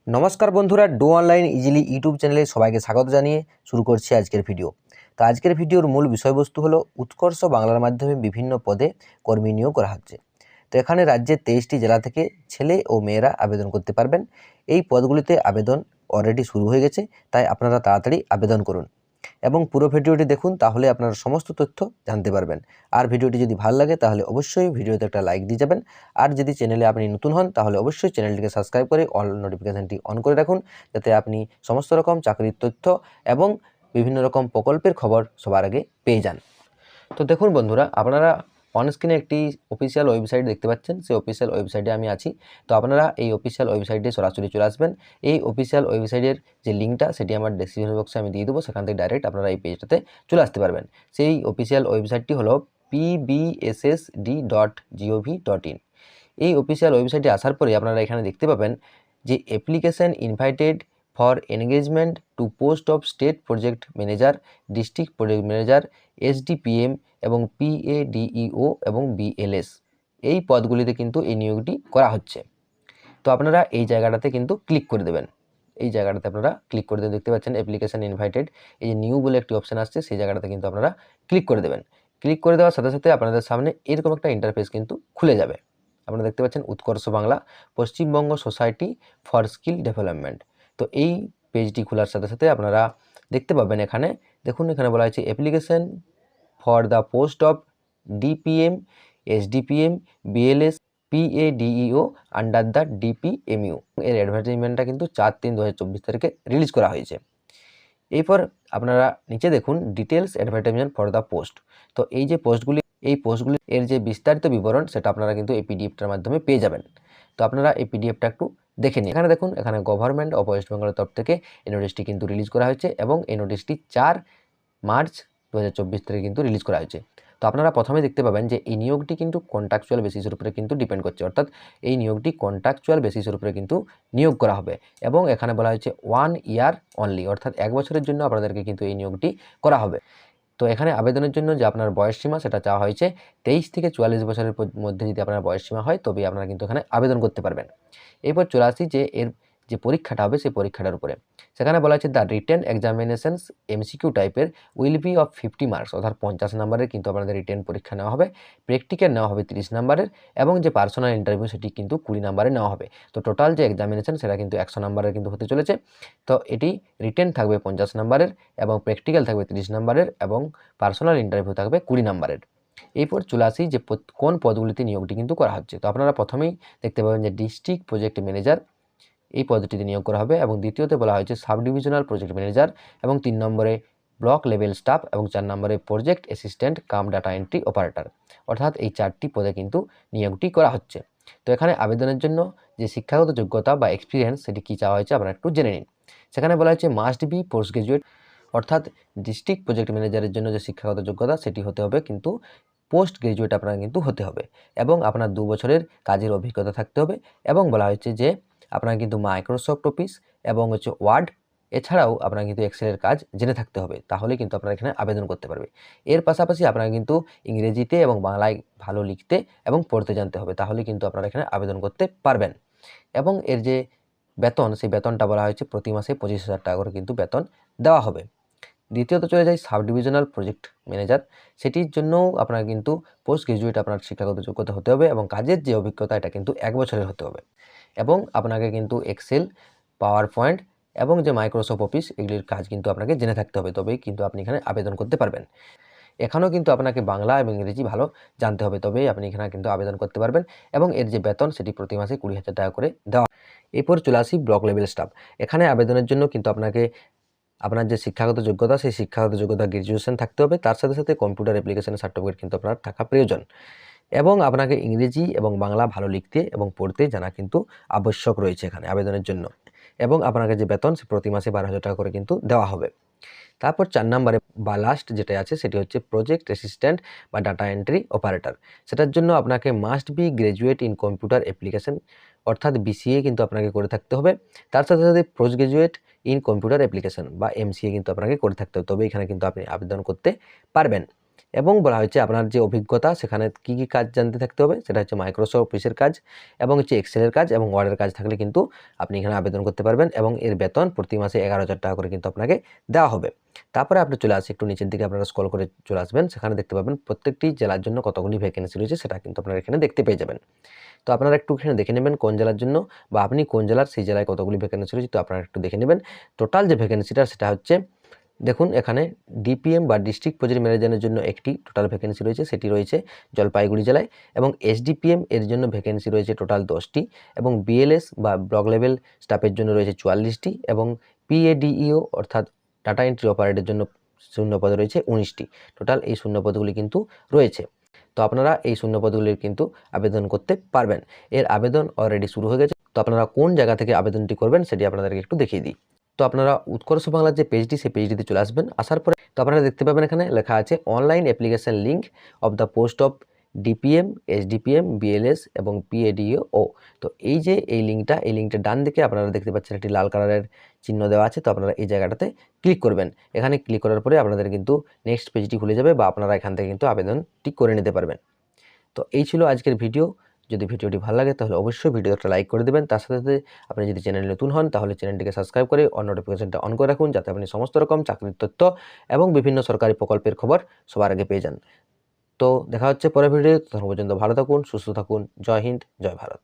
নমস্কার বন্ধুরা, do online easily YouTube চ্যানেলে সবাইকে স্বাগত জানিয়ে শুরু করছি আজকের ভিডিও। তো আজকের ভিডিওর মূল বিষয়বস্তু হলো উৎকর্ষ বাংলার মাধ্যমে বিভিন্ন পদে কর্মী নিয়োগ করা হচ্ছে। তো এখানে রাজ্যের 23টি জেলা থেকে ছেলে ও মেয়েরা আবেদন করতে পারবেন। এই পদগুলিতে আবেদন অলরেডি শুরু হয়ে গেছে, তাই আপনারা তাড়াতাড়ি আবেদন করুন এবং পুরো ভিডিওটি দেখুন, তাহলে আপনারা সমস্ত তথ্য জানতে পারবেন। আর ভিডিওটি যদি ভালো লাগে তাহলে অবশ্যই ভিডিওতে একটা লাইক দিয়ে যাবেন। আর যদি চ্যানেলে আপনি নতুন হন তাহলে অবশ্যই চ্যানেলটিকে সাবস্ক্রাইব করে অল নোটিফিকেশানটি অন করে রাখুন, যাতে আপনি সমস্ত রকম চাকরির তথ্য এবং বিভিন্ন রকম প্রকল্পের খবর সবার আগে পেয়ে যান। তো দেখুন বন্ধুরা, আপনারা অন স্ক্রিনে একটি অফিসিয়াল ওয়েবসাইট দেখতে পাচ্ছেন। সেই অফিসিয়াল ওয়েবসাইটে আমি আছি। তো আপনারা এই অফিসিয়াল ওয়েবসাইটে সরাসরি চলে আসবেন। এই অফিসিয়াল ওয়েবসাইটের যে লিঙ্কটা সেটি আমার ডেসক্রিপশন বক্সে আমি দিয়ে দেবো, সেখান থেকে ডাইরেক্ট আপনারা এই পেজটাতে চলে আসতে পারবেন। সেই অফিসিয়াল ওয়েবসাইটটি হলো pbssd.gov.in। এই অফিসিয়াল ওয়েবসাইটে আসার পরে আপনারা এখানে দেখতে পাবেন যে application invited for engagement to post of state project manager, district project manager, SDPM এবং পিএডিইও এবং বিএলএস, এই পদগুলিতে কিন্তু এই নিয়োগটি করা হচ্ছে। তো আপনারা এই জায়গাটাতে কিন্তু ক্লিক করে দেবেন। এই জায়গাটাতে আপনারা ক্লিক করে দেবেন, দেখতে পাচ্ছেন অ্যাপ্লিকেশন ইনভাইটেড, এই যে নিউ বলে একটি অপশান আসছে, সেই জায়গাটাতে কিন্তু আপনারা ক্লিক করে দেবেন। ক্লিক করে দেওয়ার সাথে সাথে আপনাদের সামনে এরকম একটা ইন্টারফেস কিন্তু খুলে যাবে। আপনারা দেখতে পাচ্ছেন উৎকর্ষ Bangla, Paschimbanga society for skill development. তো এই পেজটি খোলার সাথে সাথে আপনারা দেখতে পাবেন এখানে, দেখুন এখানে বলা হয়েছে application for the post of DPM, SDPM, BLS, PADEO under the DPMU. এর অ্যাডভার্টাইজমেন্টটা কিন্তু 4/3/2024 তারিখে রিলিজ করা হয়েছে। এরপর আপনারা নিচে দেখুন details advertisement for the post. তো এই যে পোস্টগুলি, এই পোস্টগুলি এর যে বিস্তারিত বিবরণ সেটা আপনারা কিন্তু এই পিডিএফটার মাধ্যমে পেয়ে যাবেন। তো আপনারা এই পিডিএফটা একটু দেখে নিন। এখানে দেখুন, এখানে গভর্নমেন্ট অফ ওয়েস্ট বেঙ্গলের তরফ থেকে এই নোটিশটি কিন্তু রিলিজ করা হয়েছে এবং এই নোটিশটি 4 মার্চ 2024 তারিখে কিন্তু রিলিজ করা হয়েছে। তো আপনারা প্রথমে দেখতে পাবেন যে এই নিয়োগটি কিন্তু কন্ট্রাকচুয়াল বেসিসের উপরে কিন্তু ডিপেন্ড করছে, অর্থাৎ এই নিয়োগটি কন্ট্রাকচুয়াল বেসিসের উপরে কিন্তু নিয়োগ করা হবে এবং এখানে বলা হয়েছে 1 ইয়ার অনলি, অর্থাৎ 1 বছরের জন্য আপনাদেরকে কিন্তু এই নিয়োগটি করা হবে। তো এখানে আবেদনের জন্য যে আপনার বয়সসীমা সেটা চাওয়া হয়েছে 23 থেকে 44 বছরের মধ্যে যদি আপনার বয়সসীমা হয় তবেই আপনারা কিন্তু এখানে আবেদন করতে পারবেন। এরপর চলে আসি যে এর যে পরীক্ষাটা হবে সেই পরীক্ষাটার উপরে। সেখানে বলা হচ্ছে দ্য রিটেন এক্সামিনেশনস এমসিকিউ টাইপের উইল বি অফ 50 মার্কস, অর্থাৎ 50 নম্বরের কিন্তু আপনাদের রিটেন পরীক্ষা নেওয়া হবে। প্র্যাকটিক্যাল নেওয়া হবে 30 নম্বরের এবং যে পার্সোনাল ইন্টারভিউ সেটি কিন্তু 20 নম্বরে নেওয়া হবে। তো টোটাল যে এক্সামিনেশন সেটা কিন্তু 100 নম্বরের কিন্তু হতে চলেছে। তো এটি রিটেন থাকবে 50 নম্বরের এবং প্র্যাকটিক্যাল থাকবে 30 নম্বরের এবং পার্সোনাল ইন্টারভিউ থাকবে 20 নম্বরের। এরপর চলে আসি যে কোন পদগুলিতে নিয়োগটি কিন্তু করা হচ্ছে। তো আপনারা প্রথমেই দেখতে পাবেন যে ডিস্ট্রিক্ট প্রজেক্ট ম্যানেজার, এই পদটিতে নিয়োগ করা হবে এবং দ্বিতীয়তে বলা হয়েছে সাব ডিভিশনাল প্রজেক্ট ম্যানেজার এবং 3 নম্বরে ব্লক লেভেল স্টাফ এবং 4 নম্বরে project assistant cum data entry operator, অর্থাৎ এই 4টি পদে কিন্তু নিয়োগটি করা হচ্ছে। তো এখানে আবেদনের জন্য যে শিক্ষাগত যোগ্যতা বা এক্সপিরিয়েন্স সেটি কী চাওয়া হয়েছে আপনারা একটু জেনে নিন। সেখানে বলা হয়েছে মাস্ট বি পোস্ট গ্রাজুয়েট, অর্থাৎ ডিস্ট্রিক্ট প্রজেক্ট ম্যানেজারের জন্য যে শিক্ষাগত যোগ্যতা সেটি হতে হবে কিন্তু পোস্ট গ্রাজুয়েট আপনারা কিন্তু হতে হবে এবং আপনার 2 বছরের কাজের অভিজ্ঞতা থাকতে হবে এবং বলা হয়েছে যে আপনার কিন্তু মাইক্রোসফট অফিস এবং ওয়ার্ড, এছাড়াও আপনার কিন্তু এক্সেলের কাজ জেনে থাকতে হবে, তাহলে কিন্তু আপনারা এখানে আবেদন করতে পারবে। এর পাশাপাশি আপনারা কিন্তু ইংরেজিতে এবং বাংলায় ভালো লিখতে এবং পড়তে জানতে হবে, তাহলে কিন্তু আপনারা এখানে আবেদন করতে পারবেন। এবং এর যে বেতন, সেই বেতনটা বলা হয়েছে প্রতি মাসে 25,000 টাকা করে কিন্তু বেতন দেওয়া হবে। দ্বিতীয়ত চলে যায় সাব ডিভিশনাল প্রজেক্ট ম্যানেজার, সেটির জন্যও আপনার কিন্তু পোস্ট গ্রাজুয়েট আপনার শিক্ষাগত যোগ্যতা হতে হবে এবং কাজের যে অভিজ্ঞতা এটা কিন্তু 1 বছরের হতে হবে এবং আপনাকে কিন্তু এক্সেল, পাওয়ার পয়েন্ট এবং যে মাইক্রোসফট অফিস এগুলির কাজ কিন্তু আপনাকে জেনে থাকতে হবে, তবেই কিন্তু আপনি এখানে আবেদন করতে পারবেন। এখানেও কিন্তু আপনাকে বাংলা এবং ইংরেজি ভালো জানতে হবে, তবেই আপনি এখানে কিন্তু আবেদন করতে পারবেন এবং এর যে বেতন সেটি প্রতি মাসে 20,000 টাকা করে দেওয়া। এরপর চলে আসি ব্লক লেভেল স্টাফ। এখানে আবেদনের জন্য কিন্তু আপনাকে আপনার যে শিক্ষাগত যোগ্যতা সেই শিক্ষাগত যোগ্যতা গ্র্যাজুয়েশন থাকতে হবে, তার সাথে সাথে কম্পিউটার অ্যাপ্লিকেশনের সার্টিফিকেট কিন্তু আপনার থাকা প্রয়োজন এবং আপনাকে ইংরেজি এবং বাংলা ভালো লিখতে এবং পড়তে জানা কিন্তু আবশ্যক রয়েছে এখানে আবেদনের জন্য এবং আপনাকে যে বেতন সে প্রতি মাসে 12,000 টাকা করে কিন্তু দেওয়া হবে। তারপর 4 নম্বরে বা লাস্ট যেটা আছে সেটি হচ্ছে প্রজেক্ট অ্যাসিস্ট্যান্ট বা ডাটা এন্ট্রি অপারেটর। সেটার জন্য আপনাকে must be graduate in computer application, অর্থাৎ বিসিএ কিন্তু আপনাকে করে থাকতে হবে। তার সাথে সাথে post graduate in computer application বা এমসিএ কিন্তু আপনাকে করে থাকতে হবে, তবে এখানে কিন্তু আপনি আবেদন করতে পারবেন। এবং বলা হয়েছে আপনার যে অভিজ্ঞতা সেখানে কী কী কাজ জানতে থাকতে হবে, সেটা হচ্ছে মাইক্রোসফট অফিসের কাজ এবং হচ্ছে এক্সেলের কাজ এবং ওয়ার্ডের কাজ থাকলে কিন্তু আপনি এখানে আবেদন করতে পারবেন এবং এর বেতন প্রতি মাসে 11,000 টাকা করে কিন্তু আপনাকে দেওয়া হবে। তারপরে আপনি চলে আসে একটু নিচের দিকে আপনারা স্ক্রল করে চলে আসবেন, সেখানে দেখতে পাবেন প্রত্যেকটি জেলার জন্য কতগুলি ভ্যাকেন্সি রয়েছে সেটা কিন্তু আপনারা এখানে দেখতে পেয়ে যাবেন। তো আপনারা একটু এখানে দেখে নেবেন কোন জেলার জন্য বা আপনি কোন জেলার, সেই জেলায় কতগুলি ভ্যাকেন্সি রয়েছে তো আপনারা একটু দেখে নেবেন। টোটাল যে ভ্যাকেন্সিটা সেটা হচ্ছে, দেখুন এখানে ডিপিএম বা ডিস্ট্রিক্ট প্রজেক্ট ম্যানেজারের জন্য একটি টোটাল ভ্যাকেন্সি রয়েছে, সেটি রয়েছে জলপাইগুড়ি জেলায়, এবং এসডিপিএম এর জন্য ভ্যাকেন্সি রয়েছে টোটাল 10টি, এবং বিএলএস বা ব্লক লেভেল স্টাফের জন্য রয়েছে 44টি, এবং পিএডিইও অর্থাৎ ডাটা এন্ট্রি অপারেটরের জন্য শূন্যপদ রয়েছে 19টি। টোটাল এই শূন্যপদগুলি কিন্তু রয়েছে। তো আপনারা এই শূন্যপদগুলির কিন্তু আবেদন করতে পারবেন। এর আবেদন অলরেডি শুরু হয়ে গেছে। তো আপনারা কোন জায়গা থেকে আবেদনটি করবেন সেটি আপনাদেরকে একটু দেখিয়ে দিই। তো আপনারা উৎকর্ষ বাংলার যে পেজটি, সেই পেজটিতে চলে আসবেন। আসার পরে তো আপনারা দেখতে পাবেন এখানে লেখা আছে online application link of the post of DPM, SDPM, BLS এবং পিএডিও। তো এই যে এই লিঙ্কটা ডান দিকে আপনারা দেখতে পাচ্ছেন একটি লাল কালারের চিহ্ন দেওয়া আছে। তো আপনারা এই জায়গাটাতে ক্লিক করবেন। এখানে ক্লিক করার পরে আপনাদের কিন্তু নেক্সট পেজটি খুলে যাবে বা আপনারা এখান থেকে কিন্তু আবেদনটি করে নিতে পারবেন। তো এই ছিল আজকের ভিডিও। যদি ভিডিওটি ভালো লাগে তাহলে অবশ্যই ভিডিওটা লাইক করে দেবেন। তার সাথে সাথে আপনি যদি চ্যানেলে নতুন হন তাহলে চ্যানেলটিকে সাবস্ক্রাইব করে অন নোটিফিকেশনটা অন করে রাখুন, যাতে আপনি সমস্ত রকম চাকরির তথ্য এবং বিভিন্ন সরকারি প্রকল্পের খবর সবার আগে পেয়ে যান। তো দেখা হচ্ছে পরের ভিডিও। তখন পর্যন্ত ভালো থাকুন, সুস্থ থাকুন। জয় হিন্দ, জয় ভারত।